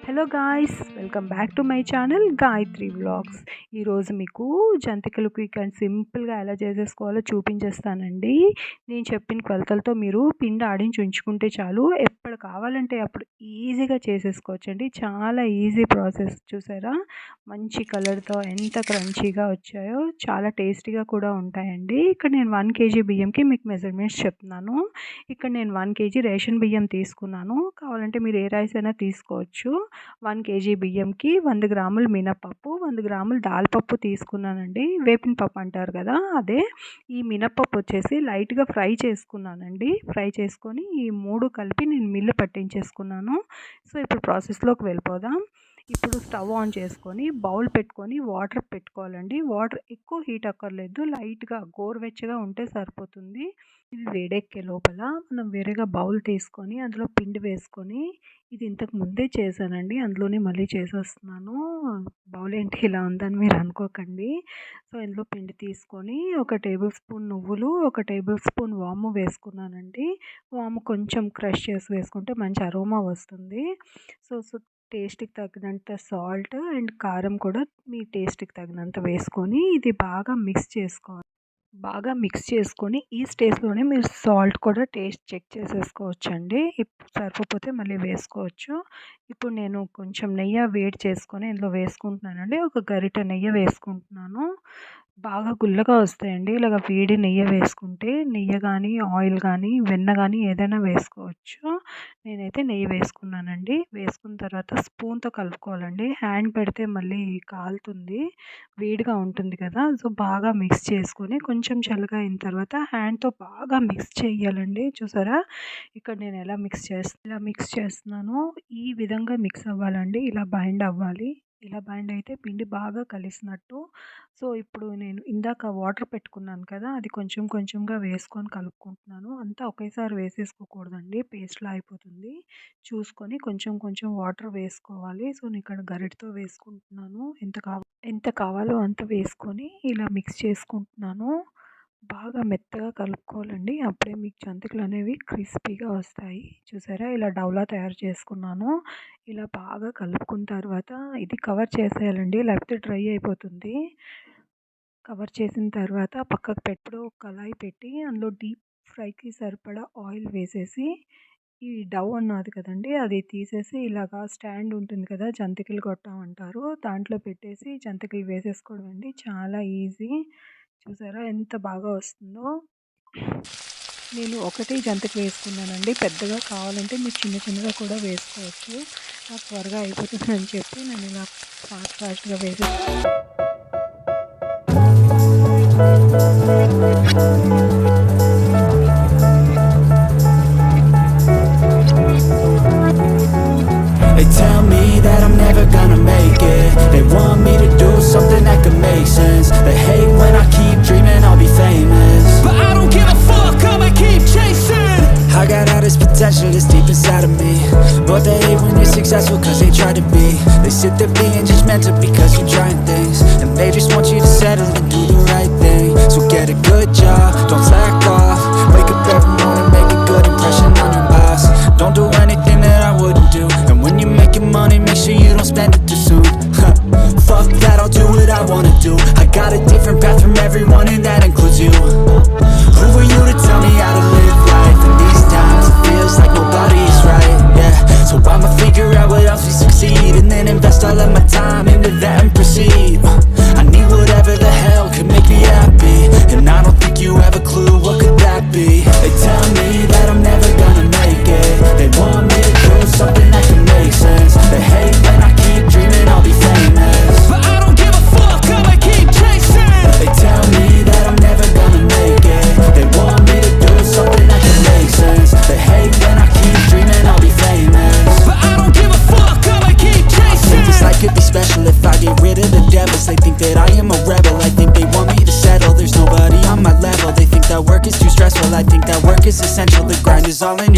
Hello guys, welcome back to my channel Gayatri vlogs. ఈరోజు మీకు జంతికలు క్విక్ అండ్ సింపుల్గా ఎలా చేసేసుకోవాలో చూపించేస్తానండి. నేను చెప్పిన కొలతలతో మీరు పిండి ఆడించి ఉంచుకుంటే చాలు, ఎప్పుడు కావాలంటే అప్పుడు ఈజీగా చేసేసుకోవచ్చండి. చాలా ఈజీ ప్రాసెస్. చూసారా మంచి కలర్తో ఎంత క్రంచీగా వచ్చాయో, చాలా టేస్టీగా కూడా ఉంటాయండి. ఇక్కడ నేను 1 kg బియ్యంకి మీకు మెజర్మెంట్స్ చెప్తున్నాను. ఇక్కడ నేను 1 kg రేషన్ బియ్యం తీసుకున్నాను. కావాలంటే మీరు ఏ రైస్ అయినా తీసుకోవచ్చు. 1 kg బియ్యంకి 100 గ్రాములు మినపప్పు, 100 గ్రాములు దాల్పప్పు తీసుకున్నానండి. వేపిన పప్పు అంటారు కదా, అదే. ఈ మినపప్పు వచ్చేసి లైట్గా ఫ్రై చేసుకున్నానండి. ఫ్రై చేసుకొని ఈ 3 కలిపి నేను మిల్లు పట్టించేసుకున్నాను. సో ఇప్పుడు ప్రాసెస్లోకి వెళ్ళిపోదాం. ఇప్పుడు స్టవ్ ఆన్ చేసుకొని బౌల్ పెట్టుకొని వాటర్ పెట్టుకోవాలండి. వాటర్ ఎక్కువ హీట్ అక్కర్లేదు, లైట్గా గోరువెచ్చగా ఉంటే సరిపోతుంది. ఇది వేడెక్కే లోపల మనం వేరేగా బౌల్ తీసుకొని అందులో పిండి వేసుకొని, ఇది ఇంతకు ముందే చేశానండి, అందులోనే మళ్ళీ చేసేస్తున్నాను. బౌల్ ఏంటి ఇలా ఉందని మీరు అనుకోకండి. సో ఇందులో పిండి తీసుకొని 1 టేబుల్ స్పూన్ నువ్వులు, 1 టేబుల్ స్పూన్ వాము వేసుకున్నానండి. వాము కొంచెం క్రష్ చేసి వేసుకుంటే మంచి అరోమా వస్తుంది. సో టేస్ట్కి తగినంత సాల్ట్ అండ్ కారం కూడా మీ టేస్ట్కి తగినంత వేసుకొని ఇది బాగా మిక్స్ చేసుకోవాలి. బాగా మిక్స్ చేసుకొని ఈ స్టేజ్లోనే మీరు సాల్ట్ కూడా టేస్ట్ చెక్ చేసేసుకోవచ్చండి. ఇప్పుడు సరిపోతే మళ్ళీ వేసుకోవచ్చు. ఇప్పుడు నేను కొంచెం నెయ్యి వేడి చేసుకొని ఇందులో వేసుకుంటున్నానండి. ఒక గరిటె నెయ్యి వేసుకుంటున్నాను. బాగా గుల్లగా వస్తాయండి ఇలాగ వేడి నెయ్యి వేసుకుంటే. నెయ్యి కానీ ఆయిల్ కానీ వెన్న కానీ ఏదైనా వేసుకోవచ్చు. నేనైతే నెయ్యి వేసుకున్నానండి. వేసుకున్న తర్వాత స్పూన్తో కలుపుకోవాలండి. హ్యాండ్ పెడితే మళ్ళీ కాలుతుంది, వేడిగా ఉంటుంది కదా. సో బాగా మిక్స్ చేసుకొని కొంచెం చల్లగా అయిన తర్వాత హ్యాండ్తో బాగా మిక్స్ చేయాలండి. చూసారా ఇక్కడ నేను ఎలా మిక్స్ చేస్తున్నాను. ఈ విధంగా మిక్స్ అవ్వాలండి. ఇలా బైండ్ అవ్వాలి. ఇలా బైండ్ అయితే పిండి బాగా కలిసినట్టు. సో ఇప్పుడు నేను ఇందాక వాటర్ పెట్టుకున్నాను కదా, అది కొంచెం కొంచెంగా వేసుకొని కలుపుకుంటున్నాను. అంతా ఒకేసారి వేసేసుకోకూడదండి, పేస్ట్లా అయిపోతుంది. చూసుకొని కొంచెం కొంచెం వాటర్ వేసుకోవాలి. సో నేను ఇక్కడ గరిటతో వేసుకుంటున్నాను. ఎంత కావాలో అంత వేసుకొని ఇలా మిక్స్ చేసుకుంటున్నాను. బాగా మెత్తగా కలుపుకోవాలండి. అప్పుడే మీకు జంతికలు అనేవి క్రిస్పీగా వస్తాయి. చూసారా ఇలా డౌలా తయారు చేసుకున్నాను. ఇలా బాగా కలుపుకున్న తర్వాత ఇది కవర్ చేసేయాలండి, లేకపోతే డ్రై అయిపోతుంది. కవర్ చేసిన తర్వాత పక్కకు పెట్టి కళాయి పెట్టి అందులో డీప్ ఫ్రైకి సరిపడా ఆయిల్ వేసేసి, ఈ డవ్ అన్నది కదండి అది తీసేసి ఇలాగా స్టాండ్ ఉంటుంది కదా, జంతికలు గొట్టం అంటారు, దాంట్లో పెట్టేసి జంతికలు వేసేసుకోవడం అండి. చాలా ఈజీ. చూసారా ఎంత బాగా వస్తుందో. నేను ఒకటే జంతిక వేసుకున్నానండి. పెద్దగా కావాలంటే మీరు చిన్న చిన్నగా కూడా వేసుకోవచ్చు. నాకు త్వరగా అయిపోతుందని చెప్పి నేను ఇలా ఫాస్ట్గా వేసేసుకున్నాను. They tell me that I'm never gonna make it. They want me to do something that could make sense. They hate when I keep dreaming I'll be famous, but I don't give a fuck, I'ma keep chasing. I got all this potential that's deep inside of me, but they hate when you're successful cause they try to be. They sit there being judgmental because you're trying things, and they just want you to settle and do the right thing. So get a good job, don't slack off. Wake up every morning, make a good impression on your boss. Don't do anything that I wouldn't do, and when you're making money make sure you don't spend it too soon. Fuck that, I'll do what I wanna do. I got a different path from everyone and that includes you. Who are you to tell me how to live life? In these times it feels like nobody's right, yeah. So I'ma figure out what else we succeed, and then invest all of my time into that and proceed. I need whatever the hell could make me happy, and I don't think you have a clue what could that be. They tell me that I'm never gonna make it. They want me to do something that can make sense. They hate when I keep dreaming I'll be famous, but I don't give a fuck, I'ma keep chasing. They tell me that I'm never gonna make it. They want me to do something that can make sense. They hate when I keep dreaming I'll be famous, but I don't give a fuck, I'ma keep chasing. I think this life could be special if I get rid of the devils. They think that I am a rebel, I think they want me to settle. There's nobody on my level. They think that work is too stressful, I think that work is essential. The grind is all I